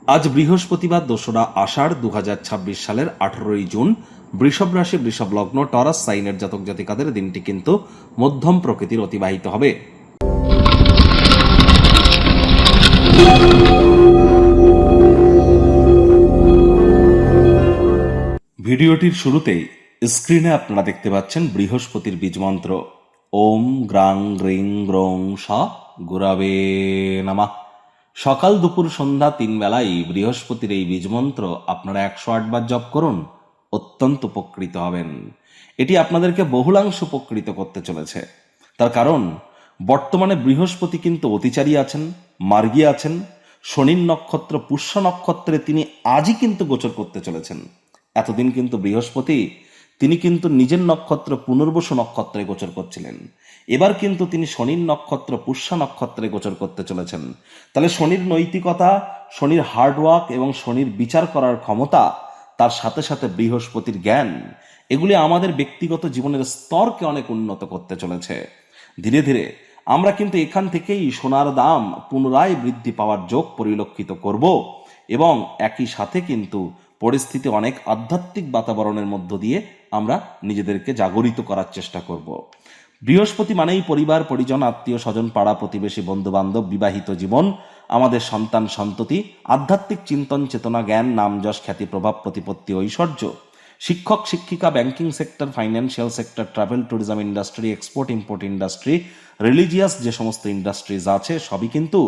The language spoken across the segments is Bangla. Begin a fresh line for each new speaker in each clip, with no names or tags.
আজ বৃহস্পতিবার 2রা আষাঢ় 2026 সালের 18ই জুন। বৃষভ রাশি, বৃষভ লগ্ন, টরাস সাইনের জাতক জাতিকাদের দিনটি কিন্তু মধ্যম প্রকৃতির অতিবাহিত হবে। ভিডিওটির শুরুতেই স্ক্রিনে আপনারা দেখতে পাচ্ছেন বৃহস্পতির বীজমন্ত্র ওম গ্রাং গ্রিং গ্রং স গুরাবে নমঃ। সকাল দুপুর সন্ধ্যা 3 বেলায় বৃহস্পতির এই বীজমন্ত্র আপনারা 108 বার জপ করুন, অত্যন্ত উপকৃত হবেন। এটি আপনাদেরকে বহুলাংশ উপকৃত করতে চলেছে। তার কারণ বর্তমানে বৃহস্পতি কিন্তু অতিচারী আছেন, মার্গী আছেন। শনির নক্ষত্র পুষ্য নক্ষত্রে তিনি আজই কিন্তু গোচর করতে চলেছেন। এতদিন কিন্তু বৃহস্পতি তিনি কিন্তু নিজের নক্ষত্র পুনর্বসু নক্ষত্রে গোচর করছিলেন। এবার কিন্তু তিনি শনির নক্ষত্র পুষ্যা নক্ষত্রে গোচর করতে চলেছেন। তাহলে শনির নৈতিকতা, শনির হার্ডওয়ার্ক এবং শনির বিচার করার ক্ষমতা, তার সাথে সাথে বৃহস্পতির জ্ঞান, এগুলি আমাদের ব্যক্তিগত জীবনের স্তরকে অনেক উন্নত করতে চলেছে। ধীরে ধীরে আমরা কিন্তু এখান থেকেই সোনার দাম পুনরায় বৃদ্ধি পাওয়ার যোগ পরিলক্ষিত করব এবং একই সাথে কিন্তু পরিস্থিতি অনেক আধ্যাত্মিক বাতাবরণের মধ্য দিয়ে আমরা নিজেদেরকে জাগরিত করার চেষ্টা করব। বৃহস্পতি মানেই পরিবার পরিজন, আত্মীয় স্বজন, পাড়া প্রতিবেশী, বন্ধু বান্ধব, বিবাহিত জীবন, আমাদের সন্তান সন্ততি, আধ্যাত্মিক চিন্তন চেতনা, জ্ঞান, নাম যশ, খ্যাতি, প্রভাব, প্রতিপত্তি, ঐশ্বর্য, শিক্ষক শিক্ষিকা, banking sector, financial sector, travel tourism industry, export import industry, religious যে সমস্ত ইন্ডাস্ট্রিজ আছে সবই কিন্তু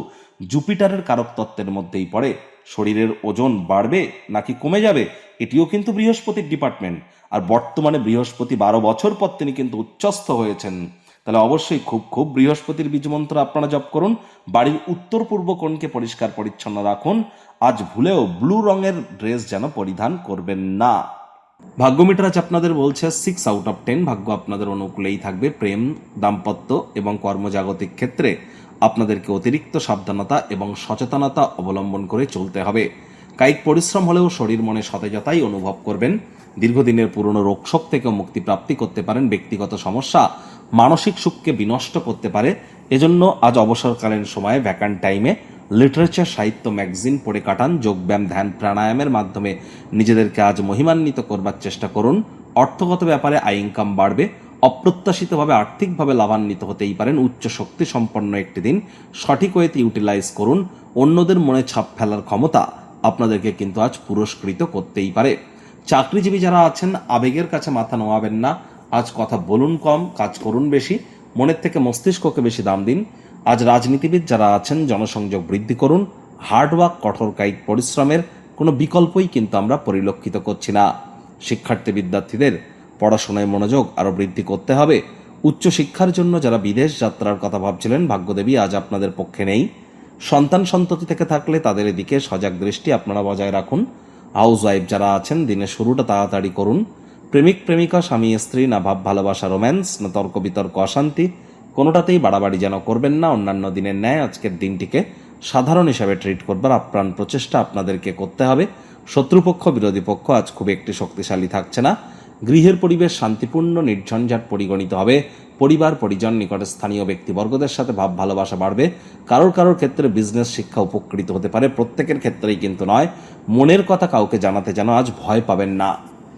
জুপিটারের কারক তত্ত্বের মধ্যেই পড়ে। শরীরের ওজন বাড়বে নাকি কমে যাবে, এটিও কিন্তু বৃহস্পতির ডিপার্টমেন্ট। আর বর্তমানে বৃহস্পতি 12 বছর পর তিনি কিন্তু উচ্চস্থ হয়েছেন। তাহলে অবশ্যই খুব বৃহস্পতির বীজমন্ত্র আপনারা জপ করুন। বাড়ির উত্তর পূর্ব কোণকে পরিষ্কার পরিচ্ছন্ন রাখুন। আজ ভুলেও ব্লু রঙের ড্রেস যেন পরিধান করবেন না। ভাগ্যমিটার আজ আপনাদের বলছে 6 আউট অফ 10। ভাগ্য আপনাদের অনুকূলেই থাকবে। প্রেম, দাম্পত্য এবং কর্মজাগতিক ক্ষেত্রে আপনাদেরকে অতিরিক্ত সাবধানতা এবং সচেতনতা অবলম্বন করে চলতে হবে। কায়িক পরিশ্রম হলেও শরীর মনে সতেজতাই অনুভব করবেন। দীর্ঘদিনের পুরনো রোগশোক থেকে মুক্তি প্রাপ্তি করতে পারেন। ব্যক্তিগত সমস্যা মানসিক সুখকে বিনষ্ট করতে পারে। এজন্য আজ অবসরকালীন সময়ে ভ্যাকান্ট টাইমে লিটারেচার, সাহিত্য, ম্যাগাজিন পড়ে কাটান। যোগব্যায়াম, ধ্যান, প্রাণায়ামের মাধ্যমে নিজেদেরকে আজ মহিমান্বিত করবার চেষ্টা করুন। অর্থগত ব্যাপারে আয় ইনকাম বাড়বে। অপ্রত্যাশিতভাবে আর্থিকভাবে লাভান্বিত হতেই পারেন। উচ্চ শক্তি সম্পন্ন একটি দিন, সঠিক ওয়েতে ইউটিলাইজ করুন। অন্যদের মনে ছাপ ফেলার ক্ষমতা আপনাদেরকে কিন্তু আজ পুরস্কৃত করতেই পারে। চাকরিজীবী যারা আছেন আবেগের কাছে মাথা নোয়াবেন না। আজ কথা বলুন কম, কাজ করুন বেশি। মনের থেকে মস্তিষ্ককে বেশি দাম দিন। আজ রাজনীতিবিদ যারা আছেন জনসংযোগ বৃদ্ধি করুন। হার্ডওয়ার্ক, কঠোর কায়িক পরিশ্রমের কোনো বিকল্পই কিন্তু আমরা পরিলক্ষিত করছি না। শিক্ষার্থী বিদ্যার্থীদের পড়াশোনায় মনোযোগ আরও বৃদ্ধি করতে হবে। উচ্চশিক্ষার জন্য যারা বিদেশ যাত্রার কথা ভাবছিলেন, ভাগ্যদেবী আজ আপনাদের পক্ষে নেই। সন্তান সন্ততি থেকে থাকলে তাদের এদিকে সজাগ দৃষ্টি আপনারা বজায় রাখুন। হাউস ওয়াইফ যারা আছেন দিনের শুরুটা তাড়াতাড়ি করুন। প্রেমিক প্রেমিকা, স্বামী স্ত্রী, না ভাব ভালোবাসা রোম্যান্স, না তর্ক বিতর্ক অশান্তি, কোনোটাতেই বাড়াবাড়ি যেন করবেন না। অন্যান্য দিনের ন্যায় আজকের দিনটিকে সাধারণ হিসাবে ট্রিট করবার আপ্রাণ প্রচেষ্টা আপনাদেরকে করতে হবে। শত্রুপক্ষ, বিরোধী পক্ষ আজ খুব একটি শক্তিশালী থাকছে না। গৃহের পরিবেশ শান্তিপূর্ণ, নির্ঝঞ্ঝাট পরিগণিত হবে। পরিবার পরিজন, নিকটে স্থানীয় ব্যক্তিবর্গদের সাথে ভাব ভালোবাসা বাড়বে। কারোর ক্ষেত্রে বিজনেস, শিক্ষা উপকৃত হতে পারে। প্রত্যেকের ক্ষেত্রেই কিন্তু নয়। মনের কথা কাউকে জানাতে যেন আজ ভয় পাবেন না।